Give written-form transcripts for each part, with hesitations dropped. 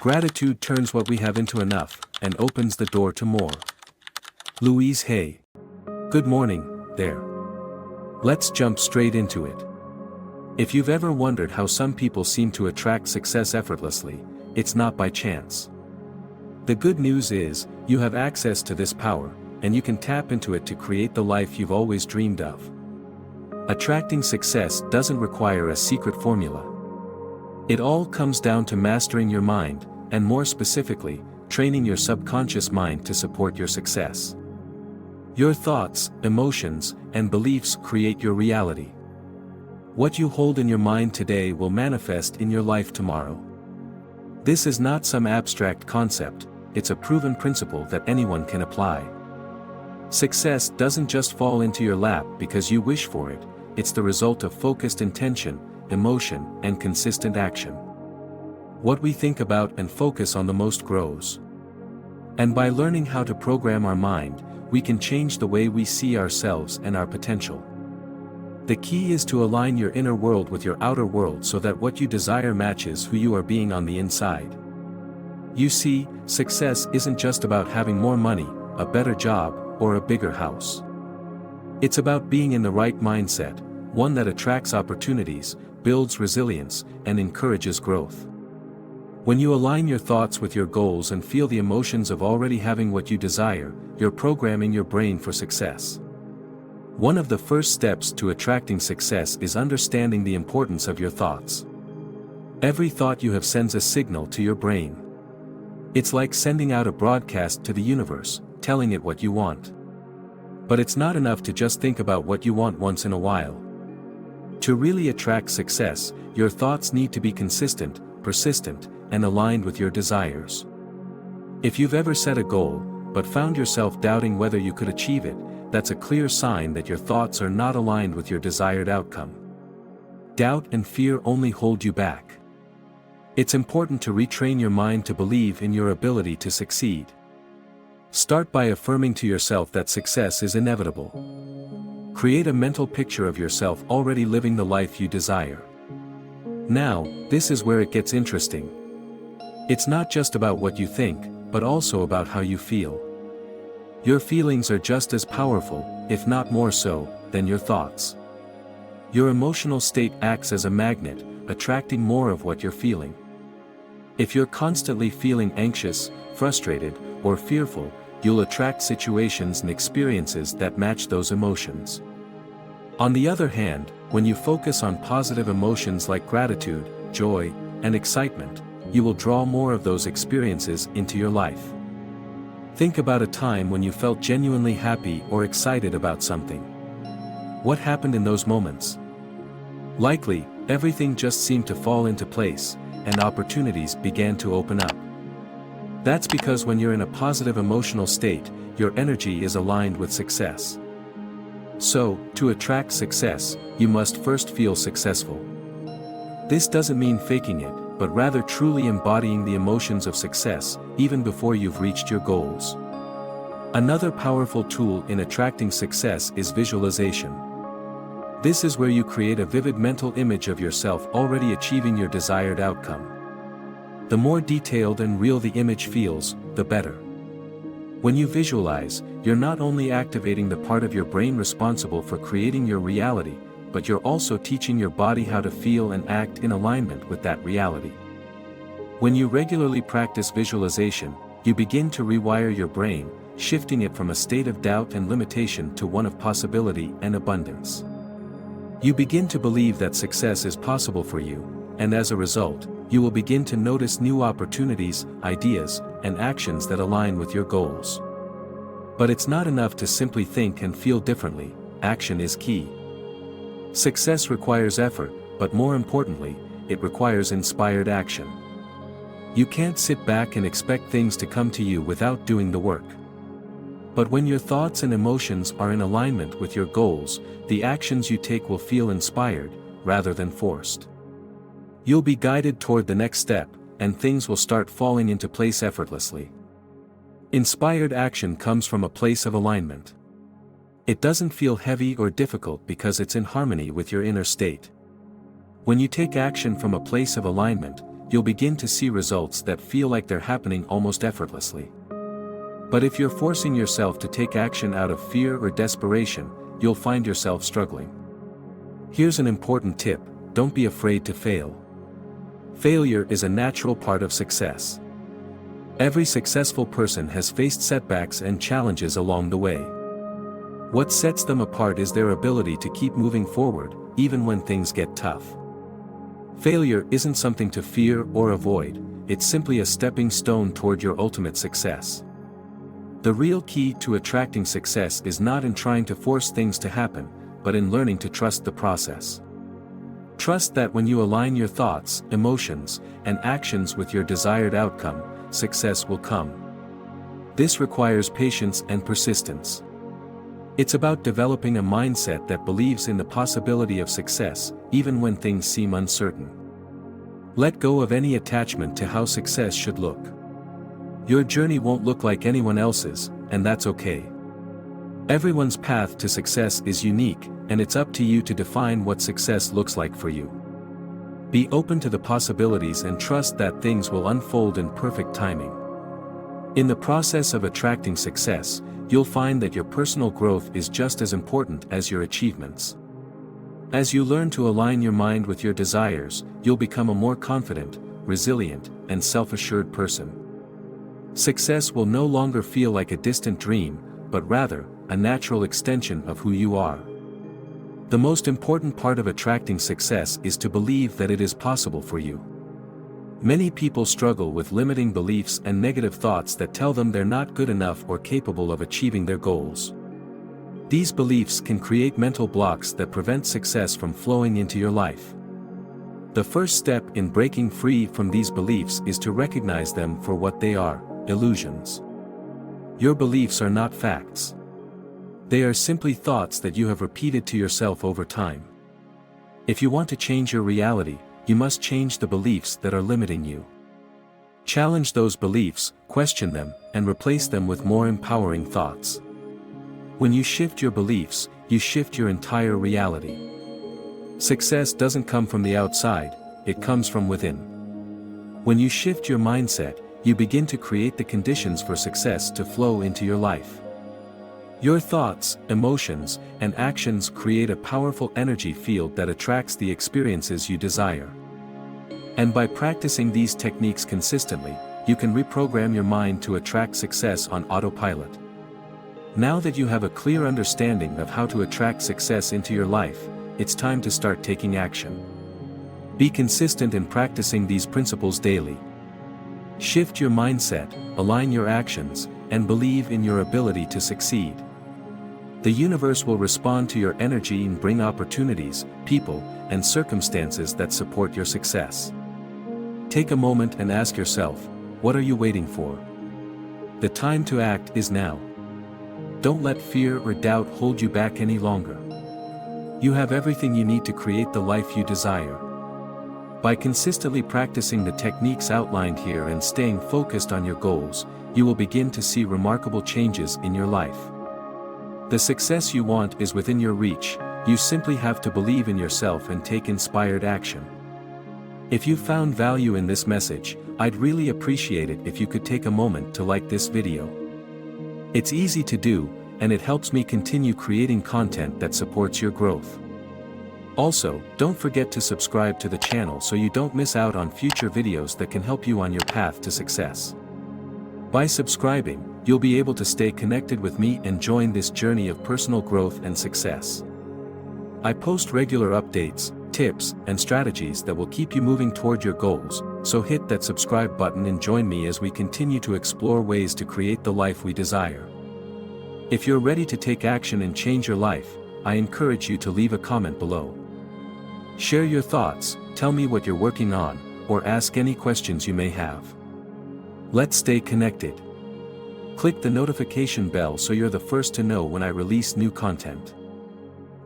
Gratitude turns what we have into enough, and opens the door to more. Louise Hay. Good morning, there. Let's jump straight into it. If you've ever wondered how some people seem to attract success effortlessly, it's not by chance. The good news is, you have access to this power, and you can tap into it to create the life you've always dreamed of. Attracting success doesn't require a secret formula. It all comes down to mastering your mind, and more specifically, training your subconscious mind to support your success. Your thoughts, emotions, and beliefs create your reality. What you hold in your mind today will manifest in your life tomorrow. This is not some abstract concept, it's a proven principle that anyone can apply. Success doesn't just fall into your lap because you wish for it, it's the result of focused intention, emotion, and consistent action. What we think about and focus on the most grows. And by learning how to program our mind, we can change the way we see ourselves and our potential. The key is to align your inner world with your outer world so that what you desire matches who you are being on the inside. You see, success isn't just about having more money, a better job, or a bigger house. It's about being in the right mindset, one that attracts opportunities, builds resilience, and encourages growth. When you align your thoughts with your goals and feel the emotions of already having what you desire, you're programming your brain for success. One of the first steps to attracting success is understanding the importance of your thoughts. Every thought you have sends a signal to your brain. It's like sending out a broadcast to the universe, telling it what you want. But it's not enough to just think about what you want once in a while. To really attract success, your thoughts need to be consistent, persistent, and aligned with your desires. If you've ever set a goal, but found yourself doubting whether you could achieve it, that's a clear sign that your thoughts are not aligned with your desired outcome. Doubt and fear only hold you back. It's important to retrain your mind to believe in your ability to succeed. Start by affirming to yourself that success is inevitable. Create a mental picture of yourself already living the life you desire. Now, this is where it gets interesting. It's not just about what you think, but also about how you feel. Your feelings are just as powerful, if not more so, than your thoughts. Your emotional state acts as a magnet, attracting more of what you're feeling. If you're constantly feeling anxious, frustrated, or fearful, you'll attract situations and experiences that match those emotions. On the other hand, when you focus on positive emotions like gratitude, joy, and excitement, you will draw more of those experiences into your life. Think about a time when you felt genuinely happy or excited about something. What happened in those moments? Likely, everything just seemed to fall into place, and opportunities began to open up. That's because when you're in a positive emotional state, your energy is aligned with success. So, to attract success, you must first feel successful. This doesn't mean faking it, but rather truly embodying the emotions of success, even before you've reached your goals. Another powerful tool in attracting success is visualization. This is where you create a vivid mental image of yourself already achieving your desired outcome. The more detailed and real the image feels, the better. When you visualize, you're not only activating the part of your brain responsible for creating your reality, but you're also teaching your body how to feel and act in alignment with that reality. When you regularly practice visualization, you begin to rewire your brain, shifting it from a state of doubt and limitation to one of possibility and abundance. You begin to believe that success is possible for you, and as a result, you will begin to notice new opportunities, ideas, and actions that align with your goals. But it's not enough to simply think and feel differently, action is key. Success requires effort, but more importantly, it requires inspired action. You can't sit back and expect things to come to you without doing the work. But when your thoughts and emotions are in alignment with your goals, the actions you take will feel inspired, rather than forced. You'll be guided toward the next step, and things will start falling into place effortlessly. Inspired action comes from a place of alignment. It doesn't feel heavy or difficult because it's in harmony with your inner state. When you take action from a place of alignment, you'll begin to see results that feel like they're happening almost effortlessly. But if you're forcing yourself to take action out of fear or desperation, you'll find yourself struggling. Here's an important tip: don't be afraid to fail. Failure is a natural part of success. Every successful person has faced setbacks and challenges along the way. What sets them apart is their ability to keep moving forward, even when things get tough. Failure isn't something to fear or avoid, it's simply a stepping stone toward your ultimate success. The real key to attracting success is not in trying to force things to happen, but in learning to trust the process. Trust that when you align your thoughts, emotions, and actions with your desired outcome, success will come. This requires patience and persistence. It's about developing a mindset that believes in the possibility of success, even when things seem uncertain. Let go of any attachment to how success should look. Your journey won't look like anyone else's, and that's okay. Everyone's path to success is unique, and it's up to you to define what success looks like for you. Be open to the possibilities and trust that things will unfold in perfect timing. In the process of attracting success, you'll find that your personal growth is just as important as your achievements. As you learn to align your mind with your desires, you'll become a more confident, resilient, and self-assured person. Success will no longer feel like a distant dream, but rather, a natural extension of who you are. The most important part of attracting success is to believe that it is possible for you. Many people struggle with limiting beliefs and negative thoughts that tell them they're not good enough or capable of achieving their goals. These beliefs can create mental blocks that prevent success from flowing into your life. The first step in breaking free from these beliefs is to recognize them for what they are: illusions. Your beliefs are not facts. They are simply thoughts that you have repeated to yourself over time. If you want to change your reality, you must change the beliefs that are limiting you. Challenge those beliefs, question them, and replace them with more empowering thoughts. When you shift your beliefs, you shift your entire reality. Success doesn't come from the outside, it comes from within. When you shift your mindset, you begin to create the conditions for success to flow into your life. Your thoughts, emotions, and actions create a powerful energy field that attracts the experiences you desire. And by practicing these techniques consistently, you can reprogram your mind to attract success on autopilot. Now that you have a clear understanding of how to attract success into your life, it's time to start taking action. Be consistent in practicing these principles daily. Shift your mindset, align your actions, and believe in your ability to succeed. The universe will respond to your energy and bring opportunities, people, and circumstances that support your success. Take a moment and ask yourself, what are you waiting for? The time to act is now. Don't let fear or doubt hold you back any longer. You have everything you need to create the life you desire. By consistently practicing the techniques outlined here and staying focused on your goals, you will begin to see remarkable changes in your life. The success you want is within your reach, you simply have to believe in yourself and take inspired action. If you found value in this message, I'd really appreciate it if you could take a moment to like this video. It's easy to do, and it helps me continue creating content that supports your growth. Also, don't forget to subscribe to the channel so you don't miss out on future videos that can help you on your path to success. By subscribing, you'll be able to stay connected with me and join this journey of personal growth and success. I post regular updates, tips, and strategies that will keep you moving toward your goals, so hit that subscribe button and join me as we continue to explore ways to create the life we desire. If you're ready to take action and change your life, I encourage you to leave a comment below. Share your thoughts, tell me what you're working on, or ask any questions you may have. Let's stay connected. Click the notification bell so you're the first to know when I release new content.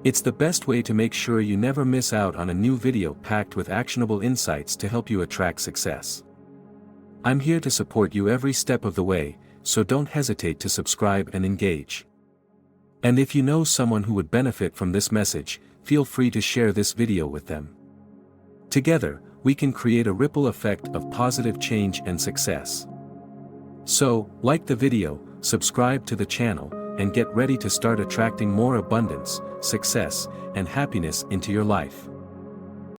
It's the best way to make sure you never miss out on a new video packed with actionable insights to help you attract success. I'm here to support you every step of the way, so don't hesitate to subscribe and engage. And if you know someone who would benefit from this message, feel free to share this video with them. Together, we can create a ripple effect of positive change and success. So, like the video, subscribe to the channel, and get ready to start attracting more abundance, success, and happiness into your life.